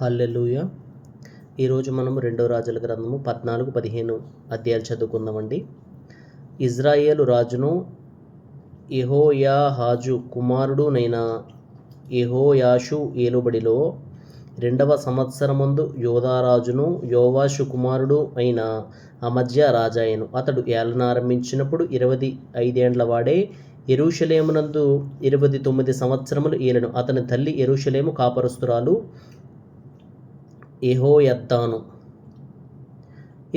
హల్లెలూయా. ఈరోజు మనము రెండవ రాజుల గ్రంథము 14-15 అధ్యాయాలు చదువుకుందామండి. ఇజ్రాయేలు రాజును యెహోయాహాజు కుమారుడునైన యెహోయాషు ఏలుబడిలో 2వ సంవత్సరమందు యోధారాజును యోవాషు కుమారుడు అయిన అమజ్యా రాజాయను. అతడు ఏలనారంభించినప్పుడు 25 ఏండ్ల వాడే. యెరూషలేమునందు 29 సంవత్సరములు ఏలెను. అతని తల్లి యెరూషలేము కాపరస్తురాలు యెహోయద్దాను.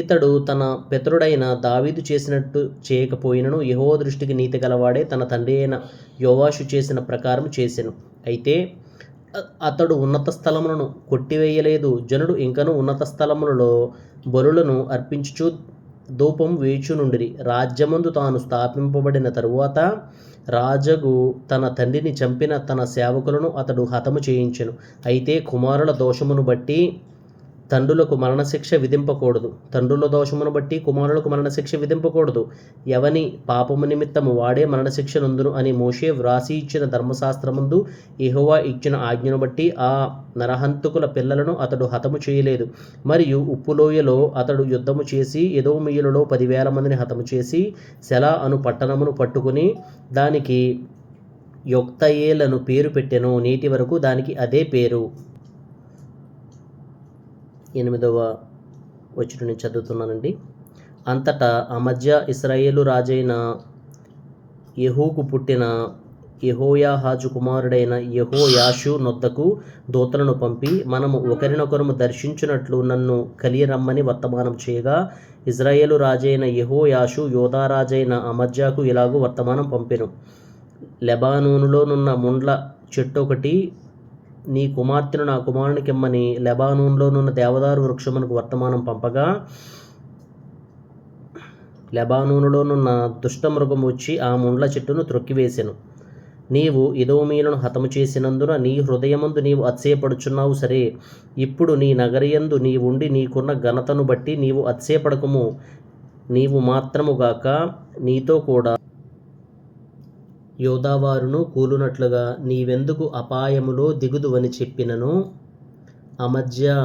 ఇతడు తన పితరుడైన దావీదు చేసినట్టు చేయకపోయినను యెహోవా దృష్టికి నీతి గలవాడే. తన తండ్రి అయిన యోవాషు చేసిన ప్రకారం చేసెను. అయితే అతడు ఉన్నత స్థలములను కొట్టివేయలేదు. జనుడు ఇంకను ఉన్నత స్థలములలో బలులను అర్పించుచు ధూపం వేయుచునుండిరి. రాజ్యమందు తాను స్థాపింపబడిన తరువాత రాజగు తన తండ్రిని చంపిన తన సేవకులను అతడు హతము చేయించెను. అయితే కుమారుల దోషమును బట్టి తండ్రులకు మరణశిక్ష విధింపకూడదు. తండ్రుల దోషమును బట్టి కుమారులకు మరణశిక్ష విధింపకూడదు. ఎవని పాపము నిమిత్తము వాడే మరణశిక్ష నొందును అని మోషే వ్రాసి ఇచ్చిన ధర్మశాస్త్రమందు యెహోవా ఇచ్చిన ఆజ్ఞను బట్టి ఆ నరహంతకుల పిల్లలను అతడు హతము చేయలేదు. మరియు ఉప్పులోయలో అతడు యుద్ధము చేసి ఎదోమీయులలో 10,000 మందిని హతము చేసి సెలా అను పట్టణమును పట్టుకుని దానికి యొక్తయేలను పేరు పెట్టెను. నేటి వరకు దానికి అదే పేరు. 8వ వచనం నుంచి చదువుతున్నానండి. అంతటా అమజ్యా ఇశ్రాయేలు రాజైన యెహూకు పుట్టిన యెహోయాహాజు కుమారుడైన యెహోయాషు నొద్దకు దూతలను పంపి, మనము ఒకరినొకరము దర్శించున్నట్లు నన్ను కలియరమ్మని వర్తమానం చేయగా, ఇజ్రాయేలు రాజైన యెహోయాషు యోధారాజైన అమజ్యాకు ఇలాగూ వర్తమానం పంపెను. లెబానోనులోనున్న ముండ్ల చెట్టొకటి నీ కుమార్తెను నా కుమారునికిమ్మని లెబానోనులోనున్న దేవదారు వృక్షమునకు వర్తమానం పంపగా, లెబానోనులోనున్న దుష్టమృగము వచ్చి ఆ ముండ్ల చెట్టును త్రొక్కివేసెను. నీవు ఎదోమీయులను హతము చేసినందున నీ హృదయమందు నీవు అతిశయపడుచున్నావు సరే. ఇప్పుడు నీ నగరయందు నీవుండి నీకున్న ఘనతను బట్టి నీవు అతిశయపడకుము. నీవు మాత్రముగాక నీతో కూడా యోధావారును కూలునట్లుగా నీవెందుకు అపాయములో దిగుదువని చెప్పినను అమజ్యా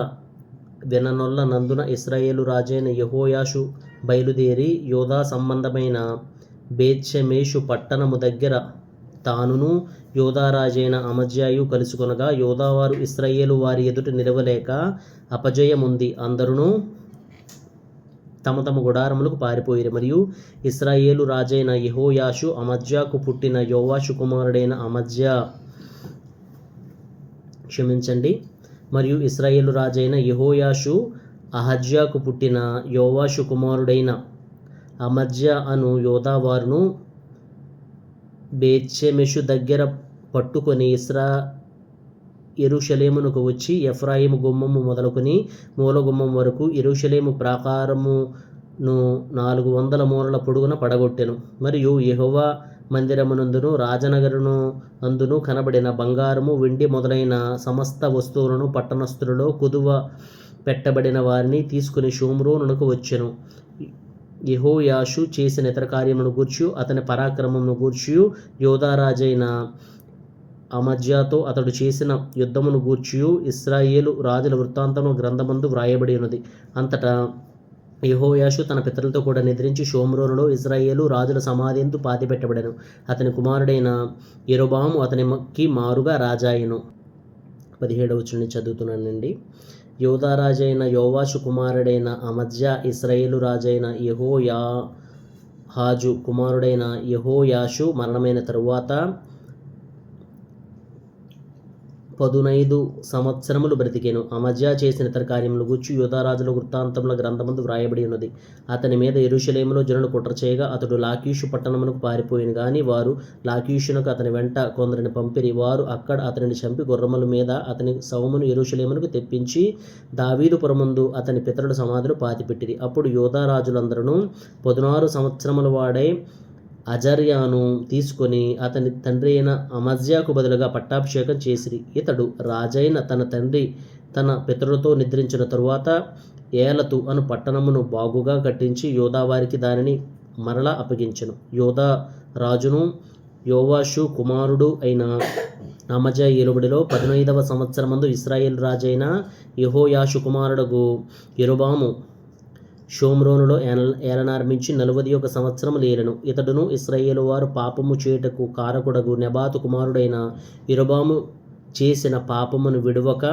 విననొల్లనందున ఇశ్రాయేలు రాజైన యెహోయాషు బయలుదేరి యోధా సంబంధమైన బేత్షెమెషు పట్టణము దగ్గర తానును యోధారాజైన అమజ్యాయు కలుసుకొనగా, యోధావారు ఇశ్రాయేలు వారి ఎదుట నిలవలేక అపజయముంది అందరును తమ తమ గుడారములకు పారిపోయిరి. మరియు ఇశ్రాయేలు రాజైన యెహోయాషు అమజ్యాకు పుట్టిన యోవాషు కుమారుడైన మరియు ఇశ్రాయేలు రాజైన యెహోయాషు అహజ్యాకు పుట్టిన యోవాషు కుమారుడైన అమజ్యా అను యోధావారును బేత్షెమెషు దగ్గర పట్టుకొని యెరూషలేమునకు వచ్చి ఎఫ్రాయిము గుమ్మము మొదలుకొని మూలగుమ్మం వరకు యెరూషలేము ప్రాకారమును 400 మూరల పొడుగున పడగొట్టెను. మరియు యెహోవా మందిరమునందును రాజనగరును అందును కనబడిన బంగారము వెండి మొదలైన సమస్త వస్తువులను పట్టణస్థులలో కుదువ పెట్టబడిన వారిని తీసుకుని షోమ్రోనునకు వచ్చెను. యెహోయాషు చేసిన ఇతర కార్యములను గూర్చియు అతని పరాక్రమమును గూర్చియు యోధారాజైన అమజ్యాతో అతడు చేసిన యుద్ధమును గూర్చియు ఇశ్రాయేలు రాజుల వృత్తాంతము గ్రంథమందు వ్రాయబడి ఉన్నది. అంతటా యెహోయాషు తన పితరులతో కూడా నిద్రించి షోమ్రోనులో ఇశ్రాయేలు రాజుల సమాధి యందు పాతిపెట్టబడెను. అతని కుమారుడైన యెరొబాము అతనికి మారుగా రాజాయెను. 17వ వచనం చదువుతున్నానండి. యోధారాజైన యోవాషు కుమారుడైన అమజ్యా ఇశ్రాయేలు రాజైన యెహోయాహాజు కుమారుడైన యెహోయాషు మరణమైన తరువాత 15 సంవత్సరములు బ్రతికెను. అమజ్యా చేసిన ఇతర కార్యములు గూర్చి యోధారాజుల వృత్తాంతముల గ్రంథమందు వ్రాయబడి ఉన్నది. అతని మీద యెరూషలేములో జనులు కుట్ర చేయగా అతడు లాకీషు పట్టణమునకు పారిపోయిన గాని వారు లాకీషునకు అతని వెంట కొందరిని పంపిరి. వారు అక్కడ అతనిని చంపి గుర్రముల మీద అతని శవమును యెరూషలేమునకు తెప్పించి దావీదుపురమందు అతని పితరుల సమాధిలో పాతిపెట్టిరి. అప్పుడు యోధారాజులందరూ 16 సంవత్సరముల వాడై అజర్యాను తీసుకొని అతని తండ్రి అయిన అమజ్యాకు బదులుగా పట్టాభిషేకం చేసిరి. ఇతడు రాజైన తన తండ్రి తన పితరులతో నిద్రించిన తరువాత ఏలతు అను పట్టణమును బాగుగా కట్టించి యోధావారికి దానిని మరలా అప్పగించెను. యోధా రాజును యోవాషు కుమారుడు అయిన అమజ్యా ఏలుబడిలో 15వ సంవత్సరమందు ఇశ్రాయేలు రాజైన యెహోయాషు కుమారుడగు యెరోబాము షోమ్రోనులో ఏలనారంభించి 41 సంవత్సరములు ఏలెను. ఇతడును ఇశ్రాయేలు వారు పాపము చేయుటకు కారకుడగు నెబాతు కుమారుడైన యెరోబాము చేసిన పాపమును విడువక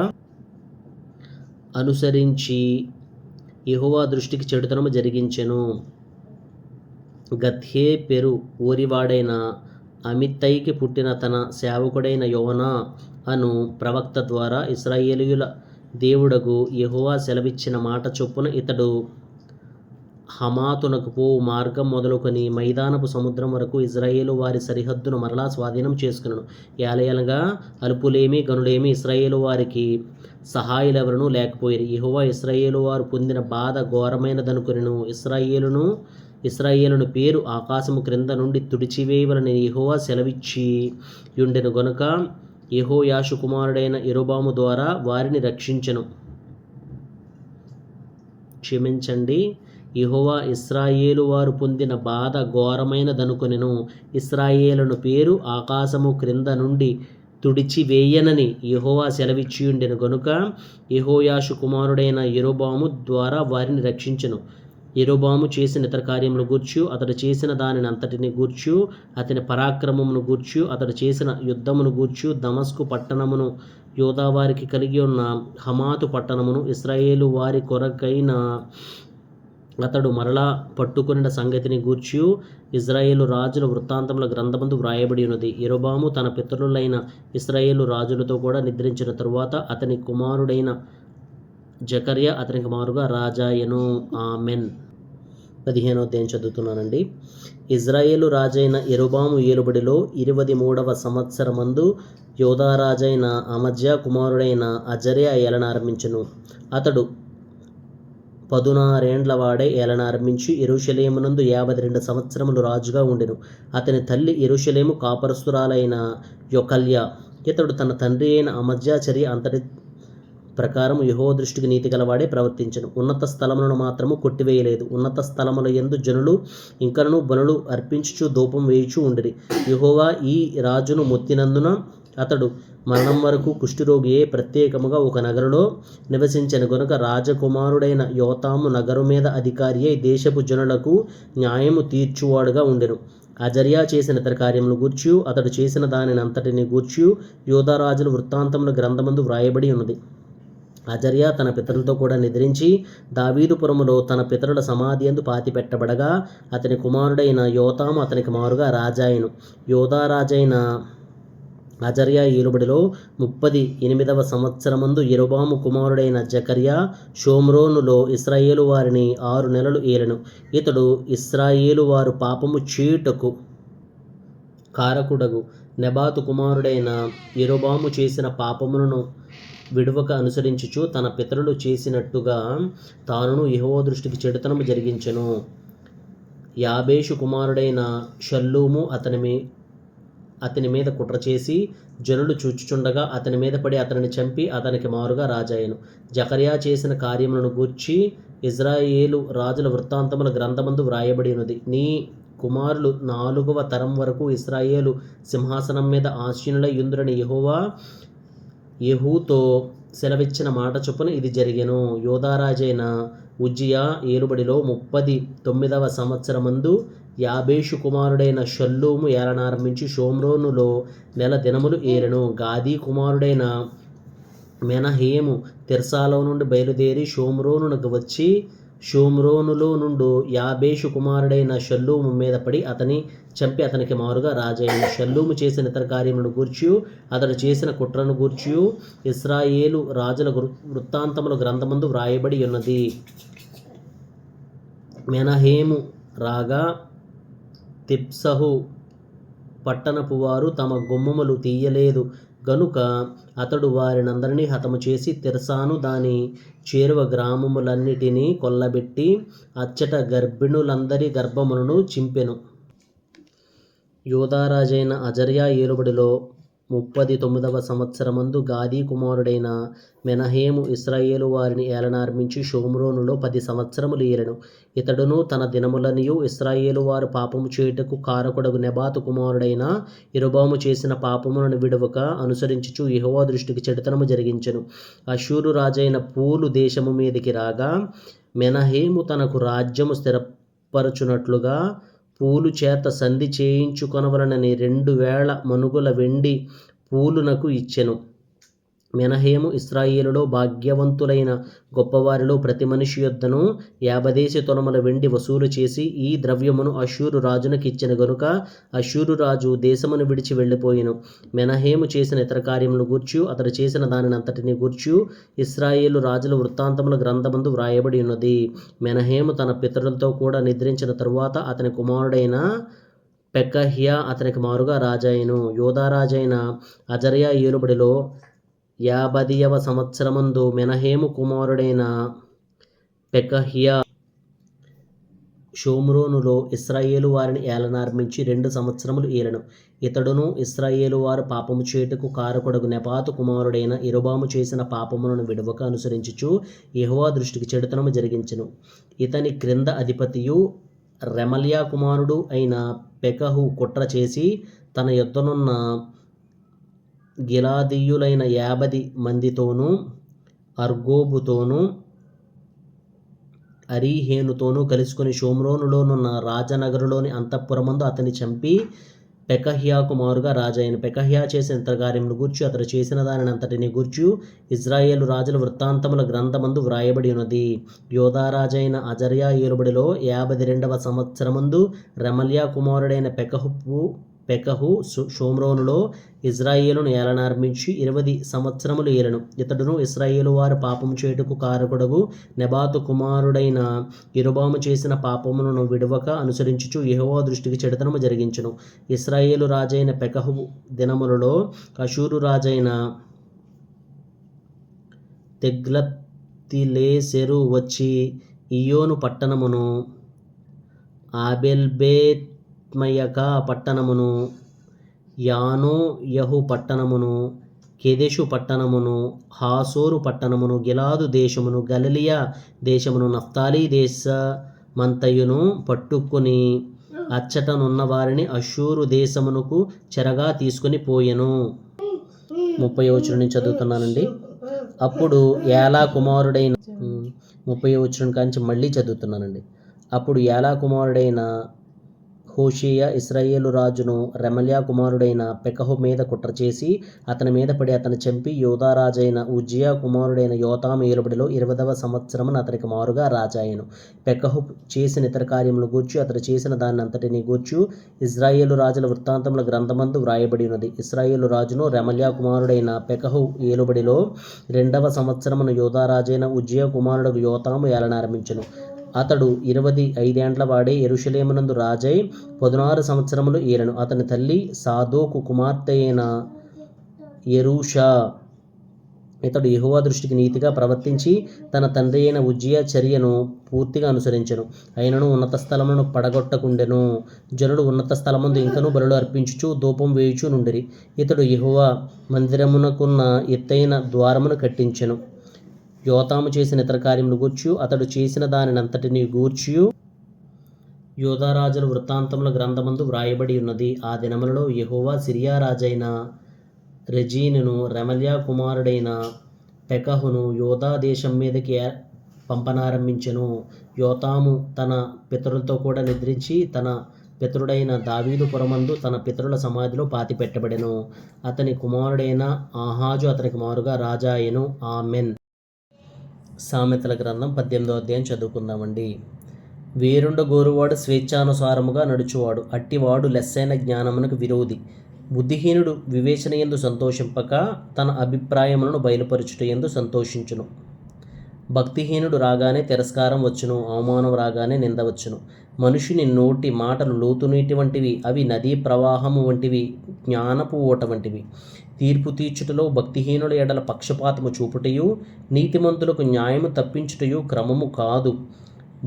అనుసరించి యెహోవా దృష్టికి చెడుతనము జరిగించెను. గత్హేపెరు ఊరివాడైన అమిత్తయికి పుట్టిన తన సేవకుడైన యోనా అను ప్రవక్త ద్వారా ఇశ్రాయేలీయుల దేవుడగు యెహోవా సెలవిచ్చిన మాట చొప్పున ఇతడు హమాతునకు పోవు మార్గం మొదలుకొని మైదానపు సముద్రం వరకు ఇజ్రాయేలు వారి సరిహద్దును మరలా స్వాధీనం చేసుకున్నాను. ఏలయనగా అల్పులేమి గనులేమి ఇశ్రాయేలు వారికి సహాయులెవరనూ లేకపోయిరి. యెహోవా ఇశ్రాయేలు వారు పొందిన బాధ ఘోరమైనదనుకొనెను. ఇశ్రాయేలును పేరు ఆకాశము క్రింద నుండి తుడిచివేయవలని యెహోవా సెలవిచ్చి యుండెను గనుక యెహోయాషు కుమారుడైన యెరోబాము ద్వారా వారిని రక్షించెను. యెహోవా ఇశ్రాయేలు వారు పొందిన బాధ ఘోరమైనదనుకొనెను. ఇశ్రాయేలును పేరు ఆకాశము క్రింద నుండి తుడిచివేయనని యెహోవా సెలవిచ్చియుండెను గనుక యెహోయాషు కుమారుడైన యెరోబాము ద్వారా వారిని రక్షించెను. యెరోబాము చేసిన ఇతర కార్యములు గూర్చి అతడు చేసిన దానిని అంతటిని గూర్చి అతని పరాక్రమమును గూర్చి అతడు చేసిన యుద్ధమును గూర్చి దమస్కు పట్టణమును యూదా వారికి కలిగి ఉన్న హమాతు పట్టణమును ఇశ్రాయేలు వారి కొరకైన అతడు మరలా పట్టుకొనిన సంగతిని గూర్చి ఇజ్రాయేలు రాజుల వృత్తాంతముల గ్రంథమందు వ్రాయబడి ఉన్నది. యెరోబాము తన పితరులైన ఇశ్రాయేలు రాజులతో కూడా నిద్రించిన తరువాత అతని కుమారుడైన జకర్యా అతనికి మారుగా రాజాయను. ఆమెన్. 15వ అధ్యాయం చదువుతున్నానండి. ఇజ్రాయేలు రాజైన యెరోబాము ఏలుబడిలో 23వ సంవత్సరమందు యూదా రాజైన అమజ్యా కుమారుడైన అజర్యా ఏలనారంభించెను. అతడు 16 వాడే ఏలనారంభించి యెరూషలేమునందు 52 సంవత్సరములు రాజుగా ఉండెను. అతని తల్లి యెరూషలేము కాపరస్తురాలైన యొకల్యా. ఇతడు తన తండ్రి అయిన అమజ్యా చర్య అంతటి ప్రకారం యెహోవా దృష్టికి నీతి గలవాడే ప్రవర్తించెను. ఉన్నత స్థలములను మాత్రము కొట్టివేయలేదు. ఉన్నత స్థలముల యందు జనులు ఇంకనూ బలులు అర్పించుచు ధూపం వేయుచూ ఉండిరి. యెహోవా ఈ రాజును మొత్తినందున అతడు మరణం వరకు కుష్ఠరోగియే ప్రత్యేకముగా ఒక నగరులో నివసించెను గనుక రాజకుమారుడైన యోతాము నగరు మీద అధికారి అయి దేశపు జనులకు న్యాయము తీర్చువాడుగా ఉండెను. అజర్యా చేసిన ఇతర కార్యములను గూర్చి అతడు చేసిన దానిని అంతటిని గూర్చి యూదా రాజుల వృత్తాంతముల గ్రంథమందు వ్రాయబడి ఉన్నది. అజర్యా తన పితరులతో కూడా నిద్రించి దావీదుపురములో తన పితరుల సమాధి యందు పాతిపెట్టబడగా అతని కుమారుడైన యోతాము అతనికి మారుగా రాజాయను. యూదా రాజైన అజర్యా ఏలుబడిలో 38వ సంవత్సరమందు యెరోబాము కుమారుడైన జకర్యా షోమ్రోనులో ఇశ్రాయేలు వారిని 6 నెలలు ఏలెను. ఇతడు ఇశ్రాయేలు వారు పాపము చేయుటకు కారకుడగు నెబాతు కుమారుడైన యెరోబాము చేసిన పాపములను విడువక అనుసరించుచు తన పితరులు చేసినట్టుగా తానును యెహోవా దృష్టికి చెడుతనము జరిగించెను. యాబేషు కుమారుడైన షల్లూము అతని మీద కుట్ర చేసి జనులు చూచుచుండగా అతని మీద పడి అతనిని చంపి అతనికి మారుగా రాజాయను. జకర్యా చేసిన కార్యములను గూర్చి ఇజ్రాయేలు రాజుల వృత్తాంతముల గ్రంథమందు వ్రాయబడి ఉన్నది. నీ కుమారులు 4వ తరం వరకు ఇశ్రాయేలు సింహాసనం మీద ఆసీనులై యుందురని యెహోవా యెహూతో సెలవిచ్చిన మాట చొప్పున ఇది జరిగెను. యూదా రాజైన ఉజ్జియా ఏలుబడిలో 39వ సంవత్సరమందు యాబేషు కుమారుడైన షల్లూము ఏలనారంభించి షోమ్రోనులో 1 నెల దినములు ఏలెను. గాదీ కుమారుడైన మెనహేము తిర్సాలో నుండి బయలుదేరి షోమ్రోనునకు వచ్చి షోమ్రోనులో నుండి యాబేషు కుమారుడైన షల్లూము మీద పడి అతని చంపి అతనికి మారుగా రాజైన. షల్లూము చేసిన ఇతర కార్యములను గూర్చి అతడు చేసిన కుట్రను గూర్చి ఇశ్రాయేలు రాజుల వృత్తాంతముల గ్రంథమందు వ్రాయబడి ఉన్నది. మెనహేము రాగా తిప్సహు పట్టణపు వారు తమ గుమ్మములు తీయలేదు గనుక అతడు వారినందరినీ హతము చేసి తిర్సాను దాని చేరువ గ్రామములన్నిటినీ కొల్లబెట్టి అచ్చట గర్భిణులందరి గర్భములను చింపెను. యూదా రాజైన అజర్యా ఏలుబడిలో 39వ సంవత్సరమందు గాదీ కుమారుడైన మెనహేము ఇశ్రాయేలు వారిని ఏలనారంభించి షోమ్రోనులో 10 సంవత్సరములు ఏలెను. ఇతడును తన దినములనియు ఇశ్రాయేలు వారు పాపము చేయుటకు కారకుడగు నెబాతు కుమారుడైన యరొబాము చేసిన పాపములను విడువక అనుసరించుచు యెహోవా దృష్టికి చెడుతనము జరిగించెను. అష్షూరు రాజైన పూలు దేశము మీదికి రాగా మెనహేము తనకు రాజ్యము స్థిరపరచునట్లుగా పూలు చేత సంధి చేయించుకొనవలనని 2000 మనుగుల వెండి పూలునకు ఇచ్చెను. మెనహేము ఇశ్రాయేలులో భాగ్యవంతులైన గొప్పవారిలో ప్రతి మనిషి యొద్దను 50 తులముల వెండి వసూలు చేసి ఈ ద్రవ్యమును అష్షూరు రాజునకు ఇచ్చెను గనుక అష్షూరు రాజు దేశమును విడిచి వెళ్ళిపోయెను. మెనహేము చేసిన ఇతర కార్యములను గూర్చి అతడు చేసిన దానినంతటిని గూర్చి ఇశ్రాయేలు రాజుల వృత్తాంతముల గ్రంథమందు వ్రాయబడి ఉన్నది. మెనహేము తన పితరులతో కూడా నిద్రించిన తరువాత అతని కుమారుడైన పెకహ్యా అతనికి మారుగా రాజాయెను. యోధారాజైన అజర్యా ఏలుబడిలో 50వ సంవత్సరమందు మెనహేము కుమారుడైన పెకహ్యా షోమ్రోనులో ఇశ్రాయేలు వారిని ఏలనారంభించి 2 సంవత్సరములు ఏలెను. ఇతడును ఇశ్రాయేలు వారు పాపము చేయుటకు కారకుడగు నెబాతు కుమారుడైన యరొబాము చేసిన పాపములను విడువక అనుసరించుచు యెహోవా దృష్టికి చెడుతనము జరిగించెను. ఇతని క్రింద అధిపతియు రెమల్యా కుమారుడు అయిన పెకహు కుట్ర చేసి తన యొద్దనున్న గిలాదీయులైన 50 మందితోనూ అర్గోబుతోనూ అరీహేనుతోనూ కలుసుకొని షోమ్రోనులోనున్న రాజనగరులోని అంతఃపురమందు అతని చంపి పెకహ్యాకు మారుగా రాజాయెను. పెకహ్యా చేసిన ఇతర కార్యములను గూర్చి అతడు చేసిన దానినంతటిని గూర్చి ఇశ్రాయేలు రాజుల వృత్తాంతముల గ్రంథమందు వ్రాయబడి ఉన్నది. యోధారాజైన అజర్యా ఏలుబడిలో 52వ సంవత్సరమందు రెమల్యా కుమారుడైన పెకహు షోమ్రోనులో ఇశ్రాయేలును ఏలనారంభించి 20 సంవత్సరములు ఏలెను. ఇతడును ఇశ్రాయేలు వారు పాపము చేయుటకు కారకుడగు నెబాతు కుమారుడైన యరొబాము చేసిన పాపములను విడువక అనుసరించుచు యెహోవా దృష్టికి చెడుతనము జరిగించెను. ఇశ్రాయేలు రాజైన పెకహు దినములలో అష్షూరు రాజైన తెగ్లత్పిలేసెరు వచ్చి ఇయ్యోను పట్టణమును, ఆబేల్బేత్మయకా పట్టణమును, యానోయహు పట్టణమును, కెదెషు పట్టణమును, హాసోరు పట్టణమును, గిలాదు దేశమును, గలిలయ దేశమును, నఫ్తాలి దేశమంతయును పట్టుకుని అచ్చటనున్న వారిని అష్షూరు దేశమునకు చెరగా తీసుకుని పోయెను. 30వ వచనం నుంచి చదువుతున్నానండి. అప్పుడు ఏలా కుమారుడైన 30వ వచనం కాంచి మళ్ళీ చదువుతున్నానండి. అప్పుడు ఏలా కుమారుడైన హోషేయ ఇశ్రాయేలు రాజును రెమల్యా కుమారుడైన పెకహు మీద కుట్ర చేసి అతని మీద పడి అతను చంపి యోధారాజైన ఉజ్జియా కుమారుడైన యోతాము ఏలుబడిలో 20వ సంవత్సరమున అతనికి మారుగా రాజాయెను. పెకహు చేసిన ఇతర కార్యములను గూర్చి అతడు చేసిన దాన్నంతటిని గూర్చి ఇశ్రాయేలు రాజుల వృత్తాంతముల గ్రంథమందు వ్రాయబడి ఉన్నది. ఇశ్రాయేలు రాజును రెమల్యా కుమారుడైన పెకహు ఏలుబడిలో 2వ సంవత్సరమున యోధారాజైన ఉజ్జియా కుమారుడు యోతాము ఏలనారంభించెను. అతడు 25 ఏండ్ల వాడే యెరూషలేమునందు రాజై 16 సంవత్సరములు ఏలెను. అతని తల్లి సాదోకు కుమార్తె అయిన యెరూషా. ఇతడు యెహోవా దృష్టికి నీతిగా ప్రవర్తించి తన తండ్రి అయిన ఉజ్జియా చర్యను పూర్తిగా అనుసరించెను. అయినను ఉన్నత స్థలములను పడగొట్టకుండెను. జనులు ఉన్నత స్థలమందు ఇంకనూ బలులు అర్పించుచు ధూపం వేయుచు నుండిరి. ఇతడు యెహోవా మందిరమునకున్న ఎత్తైన ద్వారమును కట్టించెను. యోతాము చేసిన ఇతర కార్యములు గూర్చి అతడు చేసిన దానినంతటిని గూర్చి యోధారాజుల వృత్తాంతముల గ్రంథమందు వ్రాయబడి ఉన్నది. ఆ దినములలో యెహోవా సిరియా రాజైన రెజీనును రెమల్యా కుమారుడైన పెకహును యోధా దేశం మీదకి పంపనారంభించెను. యోతాము తన పితరులతో కూడా నిద్రించి తన పితరుడైన దావీదు పురమందు తన పితరుల సమాధిలో పాతిపెట్టబడెను. అతని కుమారుడైన ఆహాజు అతనికి మారుగా రాజాయెను. ఆమెన్. సామెతల గ్రంథం 18వ అధ్యాయం చదువుకుందామండి. వేరుండ గోరువాడు స్వేచ్ఛానుసారముగా నడుచువాడు, అట్టివాడు లెస్సైన జ్ఞానమునకు విరోధి. బుద్ధిహీనుడు వివేచనయందు సంతోషింపక తన అభిప్రాయములను బయలుపరచుటయందు సంతోషించును. భక్తిహీనుడు రాగానే తిరస్కారం వచ్చును, అవమానం రాగానే నింద వచ్చును. మనుషుని నోటి మాటలు లోతునీటి వంటివి, అవి నదీ ప్రవాహము వంటివి, జ్ఞానపు ఓట వంటివి. తీర్పు తీర్చుటలో భక్తిహీనుల ఎడల పక్షపాతము చూపుటయు నీతిమంతులకు న్యాయము తప్పించుటయు క్రమము కాదు.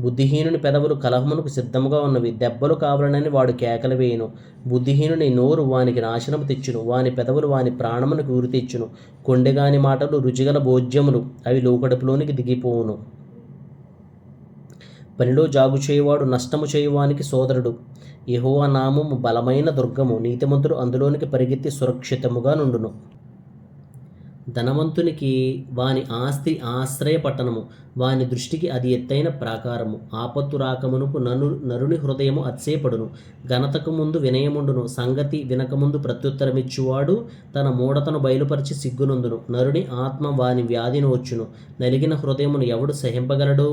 బుద్ధిహీనుని పెదవులు కలహమునకు సిద్ధముగా ఉన్నవి, దెబ్బలు కావాలనని వాడు కేకలు వేయును. బుద్ధిహీనుని నోరు వానికి నాశనము తెచ్చును, వాని పెదవులు వాని ప్రాణమునకు ఉరి తెచ్చును. కొండెగాని మాటలు రుచిగల భోజ్యములు, అవి లోకడుపులోనికి దిగిపోవును. పనిలో జాగు చేయువాడు నష్టము చేయువానికి సోదరుడు. యెహోవా నామము బలమైన దుర్గము, నీతిమంతుడు అందులోనికి పరిగెత్తి సురక్షితముగా నుండును. ధనవంతునికి వాని ఆస్తి ఆశ్రయ పట్టణము, వాని దృష్టికి అది ఎత్తైన ప్రాకారము. ఆపత్తు రాకమునుపు నరుని హృదయము అతిశయపడును, ఘనతకు ముందు వినయముండును. సంగతి వినకముందు ప్రత్యుత్తరమిచ్చువాడు తన మూఢతను బయలుపరిచి సిగ్గునందును. నరుని ఆత్మ వాని వ్యాధి నోచును, నలిగిన హృదయమును ఎవడు సహింపగలడు?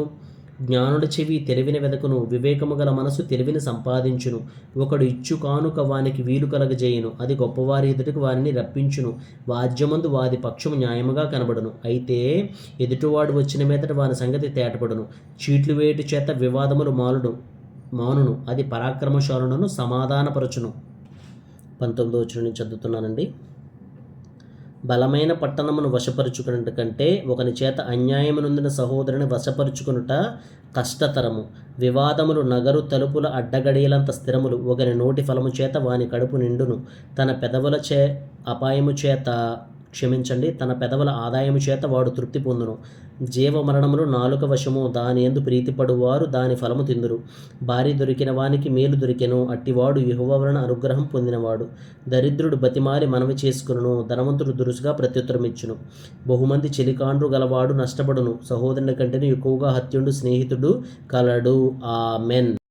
జ్ఞానుడి చెవి తెలివిని వెదకును, వివేకము గల మనసు తెలివిని సంపాదించును. ఒకడు ఇచ్చు కానుక వానికి వీలు కలగజేయును, అది గొప్పవారి ఎదుటికి వారిని రప్పించును. వాద్యమందు వాది పక్షము న్యాయముగా కనబడును, అయితే ఎదుటివాడు వచ్చిన మీదట వాని సంగతి తేటపడును. చీట్లు వేటు చేత వివాదములు మానును, అది పరాక్రమశాలులను సమాధానపరచును. 19వ వచనం నుంచి చదువుతున్నానండి. బలమైన పట్టణమును వశపరుచుకున్నట కంటే ఒకని చేత అన్యాయమునొందిన సహోదరుని వశపరుచుకునుట కష్టతరము. వివాదములు నగరు తలుపుల అడ్డగడియలంత స్థిరములు, ఒకని నోటి ఫలము చేత వాని కడుపు నిండును. తన పెదవుల ఆదాయము చేత వాడు తృప్తి పొందును. జీవ మరణములు నాలుక వశము, దాని యందు ప్రీతిపడువారు దాని ఫలము తిందురు. భార్య దొరికిన వానికి మేలు దొరికెను, అట్టివాడు యెహోవా వలన అనుగ్రహం పొందినవాడు. దరిద్రుడు బతిమాలి మనవి చేసుకును, ధనవంతుడు దురుసుగా ప్రత్యుత్తరమిచ్చును. బహుమంది చెలికాండ్రు గలవాడు నష్టపడును, సహోదరుని కంటేనే ఎక్కువగా హత్యుండు స్నేహితుడు కలడు. ఆమెన్.